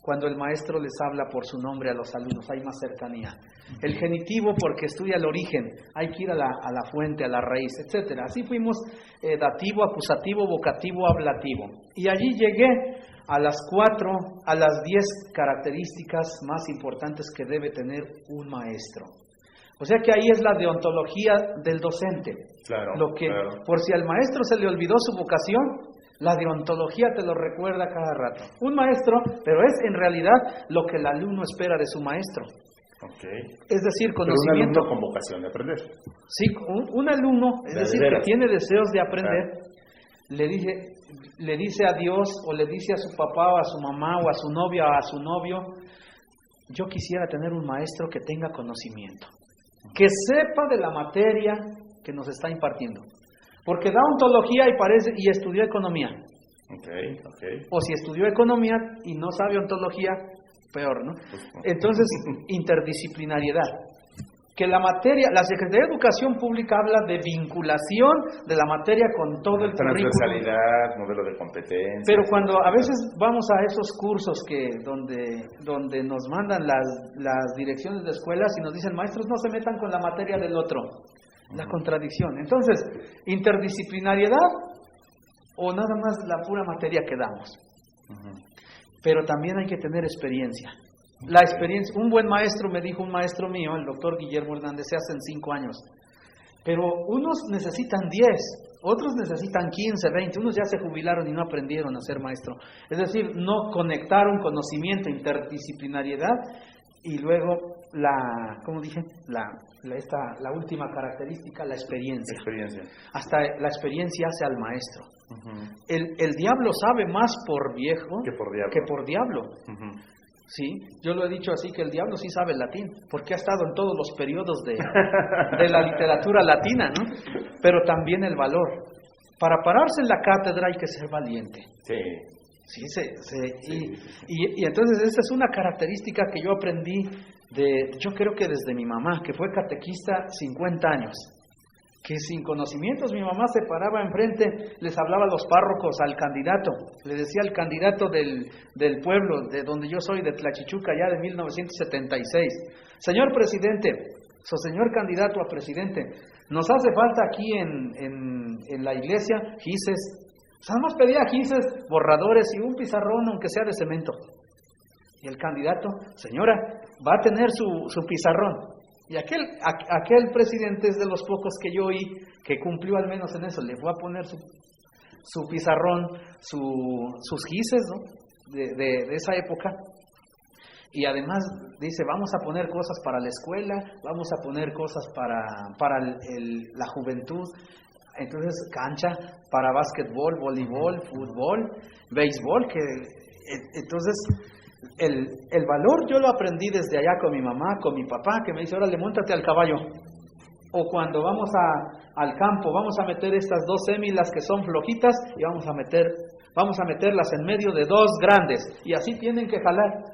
cuando el maestro les habla por su nombre a los alumnos, hay más cercanía. El genitivo, porque estudia el origen, hay que ir a la fuente, a la raíz, etc. Así fuimos dativo, acusativo, vocativo, ablativo. Y allí llegué a las 10 características más importantes que debe tener un maestro. O sea que ahí es la deontología del docente. Claro. Por si al maestro se le olvidó su vocación, la deontología te lo recuerda cada rato. Un maestro, pero es en realidad lo que el alumno espera de su maestro. Es decir, conocimiento. Pero un alumno con vocación de aprender. Sí, un alumno, es decir, que tiene deseos de aprender, le dice a Dios o le dice a su papá o a su mamá o a su novia o a su novio, yo quisiera tener un maestro que tenga conocimiento, que sepa de la materia que nos está impartiendo. Porque da ontología y estudió economía. O si estudió economía y no sabe ontología, peor, ¿no? Entonces, interdisciplinariedad. Que la Secretaría de Educación Pública habla de vinculación de la materia con todo el currículum. Transversalidad, modelo de competencia. Pero cuando a veces vamos a esos cursos donde nos mandan las direcciones de escuelas y nos dicen, maestros, no se metan con la materia del otro. La contradicción. Entonces, interdisciplinariedad o nada más la pura materia que damos. Pero también hay que tener experiencia. La experiencia, un buen maestro, me dijo un maestro mío, el doctor Guillermo Hernández, se hacen 5 años. Pero unos necesitan 10, Otros necesitan 15, 20, unos ya se jubilaron y no aprendieron a ser maestro. Es decir, no conectaron conocimiento, interdisciplinariedad y luego ¿cómo dije? La última característica, la experiencia. Hasta la experiencia hace al maestro. El diablo sabe más por viejo que por diablo. Sí, yo lo he dicho así, que el diablo sí sabe latín, porque ha estado en todos los periodos de la literatura latina, ¿no? Pero también el valor. Para pararse en la cátedra hay que ser valiente. Sí, y entonces esa es una característica que yo aprendí yo creo que desde mi mamá, que fue catequista 50 años, que sin conocimientos mi mamá se paraba enfrente, les hablaba a los párrocos, al candidato, le decía al candidato del pueblo, de donde yo soy, de Tlachichuca, ya de 1976, señor presidente, señor candidato a presidente, nos hace falta aquí en la iglesia gises. Nada más pedía gises, borradores y un pizarrón, aunque sea de cemento. Y el candidato, señora, va a tener su pizarrón. Y aquel presidente es de los pocos que yo oí que cumplió al menos en eso. Le fue a poner su pizarrón, sus gises, ¿no? de esa época. Y además dice, vamos a poner cosas para la escuela, vamos a poner cosas para la juventud. Entonces, cancha para básquetbol, voleibol, fútbol, béisbol. Entonces, el valor yo lo aprendí desde allá con mi mamá, con mi papá, que me dice, órale, móntate al caballo. O cuando vamos al campo, vamos a meter estas 2 sémilas que son flojitas y vamos a meterlas en medio de 2 grandes. Y así tienen que jalar.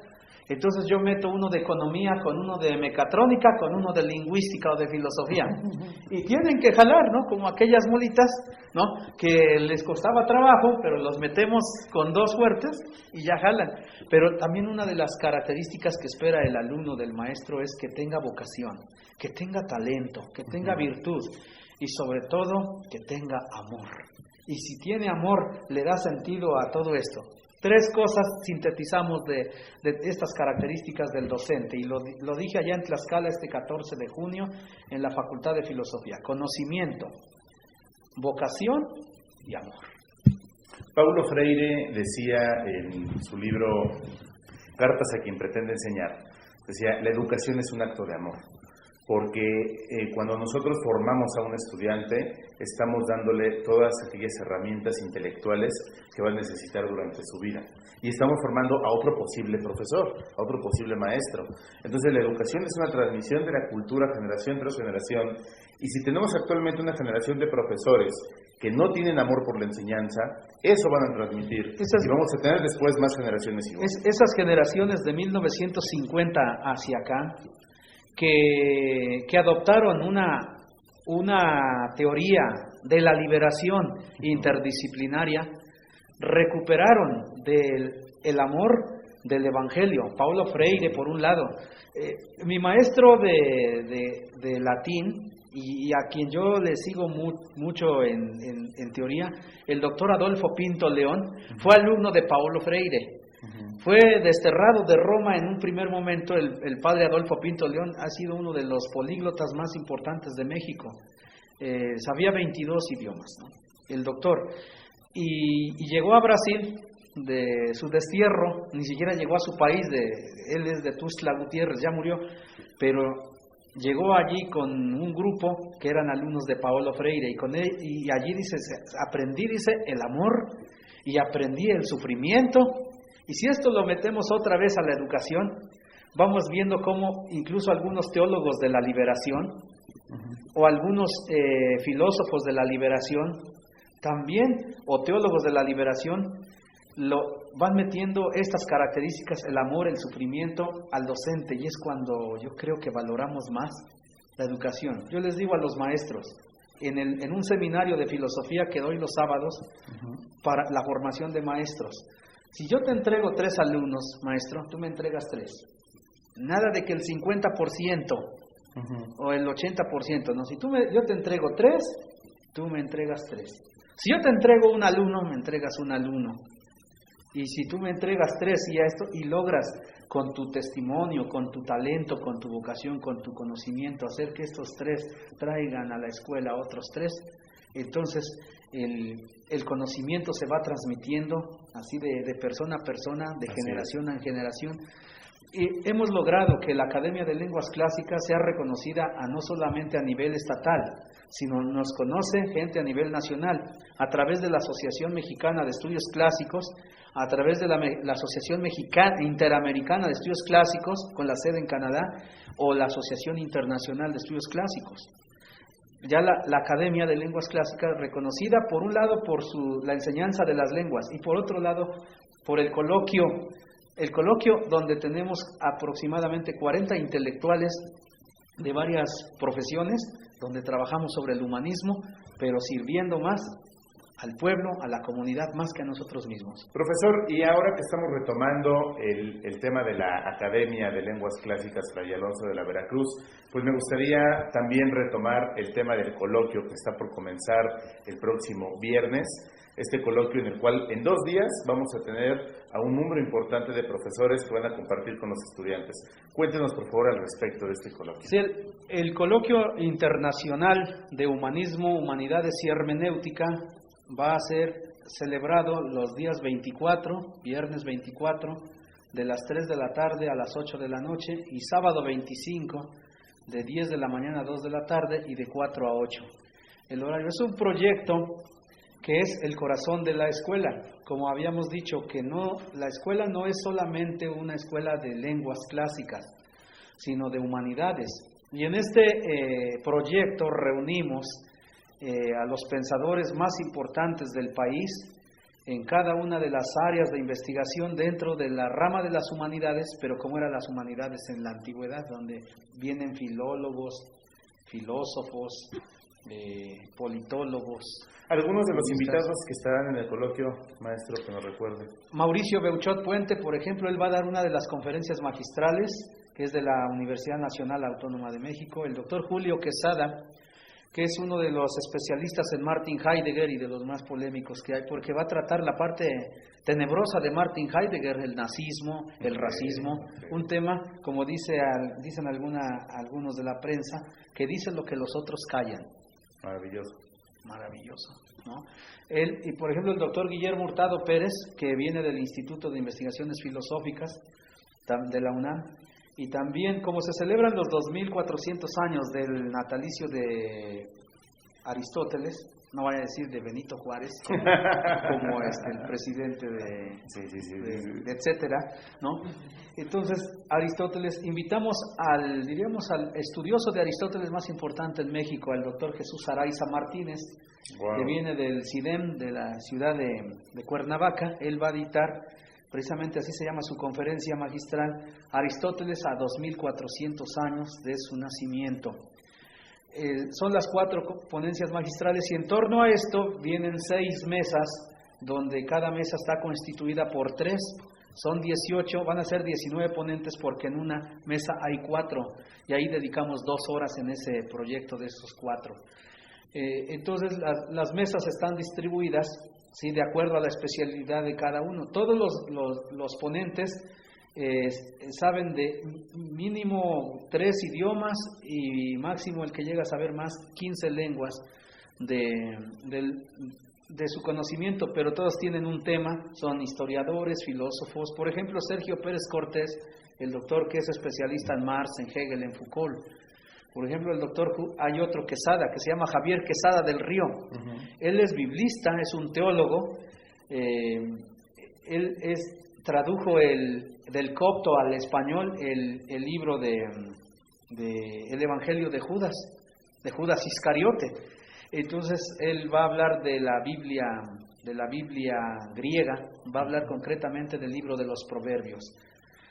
Entonces yo meto uno de economía con uno de mecatrónica, con uno de lingüística o de filosofía. Y tienen que jalar, ¿no? Como aquellas mulitas, ¿no? Que les costaba trabajo, pero los metemos con 2 fuertes y ya jalan. Pero también una de las características que espera el alumno del maestro es que tenga vocación, que tenga talento, que tenga virtud y sobre todo que tenga amor. Y si tiene amor, le da sentido a todo esto. 3 cosas sintetizamos de estas características del docente, y lo dije allá en Tlaxcala este 14 de junio en la Facultad de Filosofía: conocimiento, vocación y amor. Paulo Freire decía en su libro Cartas a quien pretende enseñar, decía, la educación es un acto de amor. Porque cuando nosotros formamos a un estudiante, estamos dándole todas aquellas herramientas intelectuales que va a necesitar durante su vida. Y estamos formando a otro posible profesor, a otro posible maestro. Entonces la educación es una transmisión de la cultura generación tras generación. Y si tenemos actualmente una generación de profesores que no tienen amor por la enseñanza, eso van a transmitir. Y vamos a tener después más generaciones iguales. Esas generaciones de 1950 hacia acá, que adoptaron una teoría de la liberación interdisciplinaria, recuperaron el amor del Evangelio. Paulo Freire, por un lado. Mi maestro de latín, y a quien yo le sigo mucho en teoría, el doctor Adolfo Pinto León, fue alumno de Paulo Freire. Fue desterrado de Roma en un primer momento. El padre Adolfo Pinto León ha sido uno de los políglotas más importantes de México. Sabía 22 idiomas, ¿no? El doctor. Y llegó a Brasil de su destierro, ni siquiera llegó a su país, él es de Tuxtla Gutiérrez, ya murió, pero llegó allí con un grupo que eran alumnos de Paulo Freire, y allí dice, aprendí, dice, el amor, y aprendí el sufrimiento. Y si esto lo metemos otra vez a la educación, vamos viendo cómo incluso algunos teólogos de la liberación, o algunos filósofos de la liberación también, o teólogos de la liberación, van metiendo estas características, el amor, el sufrimiento, al docente, y es cuando yo creo que valoramos más la educación. Yo les digo a los maestros, en un seminario de filosofía que doy los sábados para la formación de maestros, si yo te entrego 3 alumnos, maestro, tú me entregas 3. Nada de que el 50% o el 80%, no. Si yo te entrego 3, tú me entregas 3. Si yo te entrego un alumno, me entregas un alumno. Y si tú me entregas 3 y logras con tu testimonio, con tu talento, con tu vocación, con tu conocimiento, hacer que estos 3 traigan a la escuela otros 3, entonces el conocimiento se va transmitiendo así de persona a persona, de generación a generación. Y hemos logrado que la Academia de Lenguas Clásicas sea reconocida no solamente a nivel estatal, sino nos conoce gente a nivel nacional, a través de la Asociación Mexicana de Estudios Clásicos, a través de la Asociación Interamericana de Estudios Clásicos, con la sede en Canadá, o la Asociación Internacional de Estudios Clásicos. Ya la Academia de Lenguas Clásicas, reconocida por un lado por la enseñanza de las lenguas y por otro lado por el coloquio donde tenemos aproximadamente 40 intelectuales de varias profesiones, donde trabajamos sobre el humanismo, pero sirviendo más al pueblo, a la comunidad, más que a nosotros mismos. Profesor, y ahora que estamos retomando el tema de la Academia de Lenguas Clásicas Fray Alonso de la Veracruz, pues me gustaría también retomar el tema del coloquio que está por comenzar el próximo viernes. Este coloquio en el cual en 2 días vamos a tener a un número importante de profesores que van a compartir con los estudiantes. Cuéntenos por favor al respecto de este coloquio. Sí, el coloquio internacional de humanismo, humanidades y hermenéutica va a ser celebrado los días 24, viernes 24, de las 3 de la tarde a las 8 de la noche, y sábado 25, de 10 de la mañana a 2 de la tarde y de 4 a 8. El horario es un proyecto que es el corazón de la escuela. Como habíamos dicho, que la escuela no es solamente una escuela de lenguas clásicas, sino de humanidades. Y en este proyecto reunimos a los pensadores más importantes del país en cada una de las áreas de investigación dentro de la rama de las humanidades, pero como eran las humanidades en la antigüedad, donde vienen filólogos, filósofos, politólogos. Algunos de los invitados que estarán en el coloquio, maestro, que nos recuerde. Mauricio Beuchot Puente, por ejemplo, él va a dar una de las conferencias magistrales, que es de la Universidad Nacional Autónoma de México. El doctor Julio Quesada, que es uno de los especialistas en Martin Heidegger y de los más polémicos que hay, porque va a tratar la parte tenebrosa de Martin Heidegger, el nazismo, el racismo, un tema, como dicen algunos de la prensa, que dice lo que los otros callan. Maravilloso, ¿no? Y por ejemplo el doctor Guillermo Hurtado Pérez, que viene del Instituto de Investigaciones Filosóficas de la UNAM, y también como se celebran los 2400 años del natalicio de Aristóteles, no voy a decir de Benito Juárez, como el presidente de etcétera, ¿no? Entonces, Aristóteles, invitamos al estudioso de Aristóteles más importante en México, al doctor Jesús Araiza Martínez, que viene del CIDEM, de la ciudad de Cuernavaca. Él va a dictar, precisamente así se llama su conferencia magistral, Aristóteles a 2400 años de su nacimiento. Son las 4 ponencias magistrales, y en torno a esto vienen 6 mesas, donde cada mesa está constituida por 3, son 18, van a ser 19 ponentes, porque en una mesa hay 4, y ahí dedicamos 2 horas en ese proyecto de esos 4. Entonces las mesas están distribuidas, ¿sí?, de acuerdo a la especialidad de cada uno. Todos los ponentes saben de mínimo 3 idiomas, y máximo el que llega a saber más 15 lenguas de su conocimiento, pero todos tienen un tema, son historiadores, filósofos. Por ejemplo, Sergio Pérez Cortés, el doctor que es especialista en Marx, en Hegel, en Foucault. Por ejemplo, hay otro Quesada, que se llama Javier Quesada del Río. Él es biblista, es un teólogo. Él tradujo del copto al español el libro el Evangelio de Judas Iscariote. Entonces él va a hablar de la Biblia griega, va a hablar concretamente del libro de los Proverbios.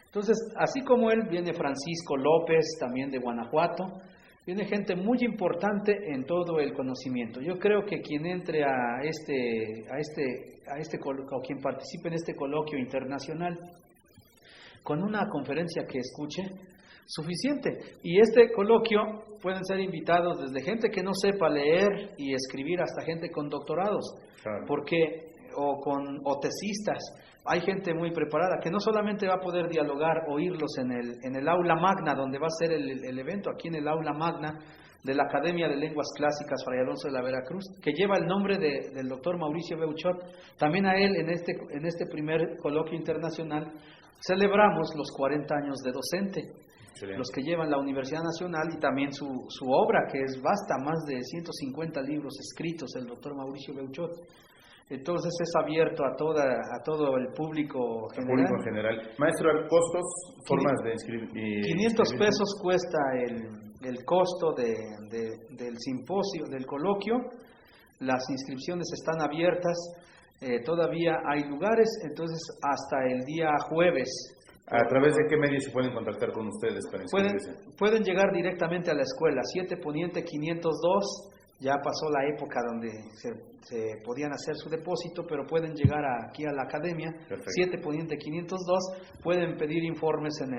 Entonces, así como él, viene Francisco López, también de Guanajuato, viene gente muy importante en todo el conocimiento. Yo creo que quien entre o quien participe en este coloquio internacional, con una conferencia que escuche, suficiente. Y este coloquio pueden ser invitados desde gente que no sepa leer y escribir hasta gente con doctorados, claro. Porque o tesistas. Hay gente muy preparada que no solamente va a poder dialogar, oírlos en el aula magna, donde va a ser el evento, aquí en el aula magna de la Academia de Lenguas Clásicas Fray Alonso de la Veracruz, que lleva el nombre del doctor Mauricio Beuchot. También a él, en este primer coloquio internacional, celebramos los 40 años de docente. Excelente. Los que llevan la Universidad Nacional y también su obra, que es vasta, más de 150 libros escritos, el doctor Mauricio Beuchot. Entonces es abierto a todo el público general. Público en general. Maestro, ¿costos, formas de inscribir? 500 pesos cuesta el costo del simposio, del coloquio. Las inscripciones están abiertas, todavía hay lugares, entonces hasta el día jueves. ¿A través de qué medios se pueden contactar con ustedes para inscribirse? Pueden llegar directamente a la escuela, 7 Poniente 502. Ya pasó la época donde se podían hacer su depósito, pero pueden llegar aquí a la academia. Perfecto. 7 Poniente 502. Pueden pedir informes en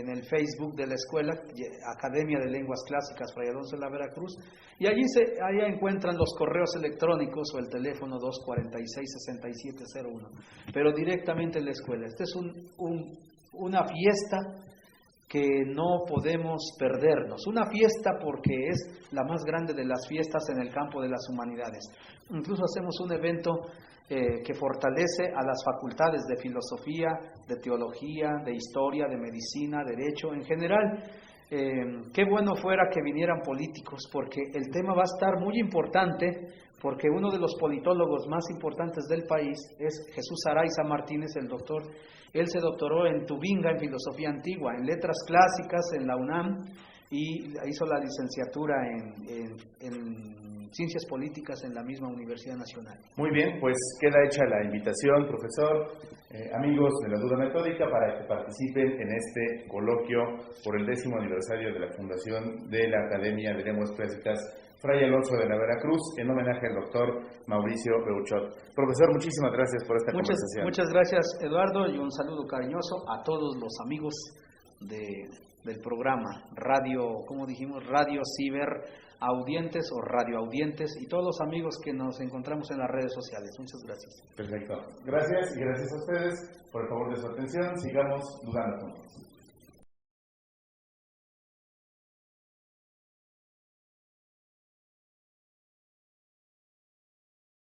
el Facebook de la escuela, Academia de Lenguas Clásicas Fray Alonso de la Veracruz. Y allí encuentran los correos electrónicos o el teléfono 246-6701. Pero directamente en la escuela. Esta es una fiesta que no podemos perdernos. Una fiesta porque es la más grande de las fiestas en el campo de las humanidades. Incluso hacemos un evento que fortalece a las facultades de filosofía, de teología, de historia, de medicina, derecho en general. Qué bueno fuera que vinieran políticos, porque el tema va a estar muy importante, porque uno de los politólogos más importantes del país es Jesús Araiza Martínez, el doctor. Él se doctoró en Tubinga en filosofía antigua, en letras clásicas en la UNAM, y hizo la licenciatura en ciencias políticas en la misma Universidad Nacional. Muy bien, pues queda hecha la invitación, profesor, amigos de la Duda Metódica, para que participen en este coloquio por el 10º aniversario de la fundación de la Academia de Lenguas Clásicas Fray Alonso de la Veracruz, en homenaje al doctor Mauricio Beuchot. Profesor, muchísimas gracias por esta conversación. Muchas gracias, Eduardo, y un saludo cariñoso a todos los amigos del programa Radio, como dijimos, Radio Ciber Audientes o Radio Audientes, y todos los amigos que nos encontramos en las redes sociales. Muchas gracias. Perfecto. Gracias, y gracias a ustedes por el favor de su atención. Sigamos dudando juntos.